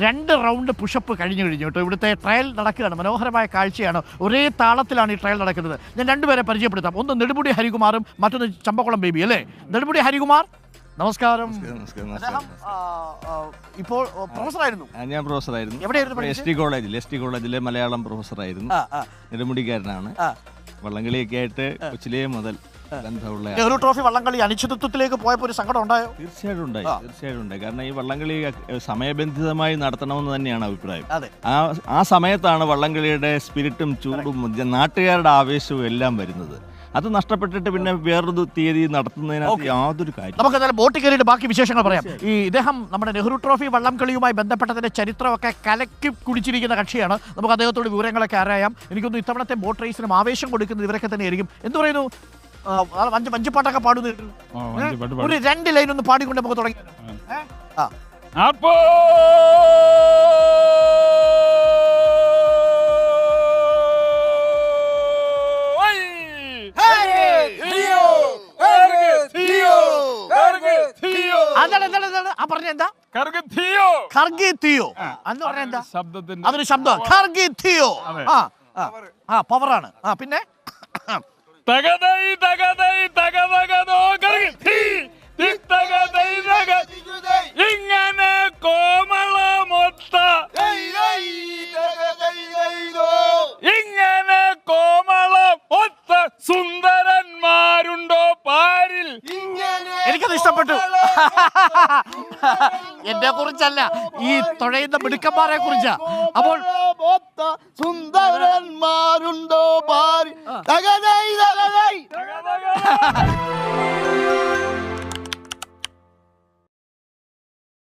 2 round pushup കഴിഞ്ഞു കേട്ടോ. ഇവിടുത്തെ ട്രയൽ നടക്കുകയാണ്. മനോഹരമായ കാഴ്ചയാണ്. ഒരേ താളത്തിലാണ് ഈ ട്രയൽ നടക്കുന്നത്. ഞാൻ 2 പേരെ പരിചയപ്പെടുത്താം. ഒന്ന് നെടുമുടി ഹരികുമാറും മറ്റൊന്ന് ചമ്പക്കുളം ബേബി അല്ലേ. നെടുമുടി ഹരികുമാർ, നമസ്കാരം. ഇപ്പോൾ പ്രൊഫസറായിരുന്നു. ഞാൻ പ്രൊഫസറായിരുന്നു. എവിടെയായിരുന്നു? എസ് ടി കോളേജിലെ മലയാളം പ്രൊഫസറായിരുന്നു. നെടുമുടിക്കാരനാണ്. വള്ളംകളിയൊക്കെ ആയിട്ട് കൊച്ചിലേ മുതൽ നെഹ്റു ട്രോഫി വള്ളംകളി അനിശ്ചിതത്വത്തിലേക്ക് പോയപ്പോൾ ഒരു സങ്കടം ഉണ്ടായോ? തീർച്ചയായിട്ടും ഉണ്ടായി. കാരണം ഈ വള്ളംകളി സമയബന്ധിതമായി നടത്തണമെന്ന് തന്നെയാണ് അഭിപ്രായം. ആ സമയത്താണ് വള്ളംകളിയുടെ സ്പിരിറ്റും ചൂടും നാട്ടുകാരുടെ ആവേശവും എല്ലാം വരുന്നത്. അത് നഷ്ടപ്പെട്ടിട്ട് പിന്നെ വേറൊരു തീയതി നടത്തുന്നതിനകത്ത് യാതൊരു കാര്യം. നമുക്ക് എന്തായാലും ബോട്ട് കയറിയിട്ട് ബാക്കി വിശേഷങ്ങൾ പറയാം. ഈ ഇദ്ദേഹം നമ്മുടെ നെഹ്റു ട്രോഫി വള്ളംകളിയുമായി ബന്ധപ്പെട്ടതിന്റെ ചരിത്രമൊക്കെ കലക്കി കുടിച്ചിരിക്കുന്ന കക്ഷിയാണ്. നമുക്ക് അദ്ദേഹത്തോട് വിവരങ്ങളൊക്കെ അറിയാം. എനിക്കൊന്നും ഇത്തവണത്തെ ബോട്ട് റേസിനും ആവേശം കൊടുക്കുന്നത് ഇവരൊക്കെ തന്നെയായിരിക്കും. എന്ത് പറയുന്നു? വഞ്ചിപ്പാട്ടൊക്കെ പാടുന്നു. ഒരു 2 ലൈൻ ഒന്ന് പാടിക്കൊണ്ട് നമുക്ക് തുടങ്ങി. അതൊരു ശബ്ദം. പവറാണ്. പിന്നെ ഇങ്ങനെ കോമളമൊത്ത സുന്ദരന്മാരുണ്ടോ പാരിൽ. എനിക്കത് ഇഷ്ടപ്പെട്ടു. എന്നെ കുറിച്ചല്ല, ഈ തുഴയുന്ന മിടുക്കന്മാരെ കുറിച്ചാ. അപ്പോൾ സുന്ദരന്മാരുണ്ടോ പാരിൽ.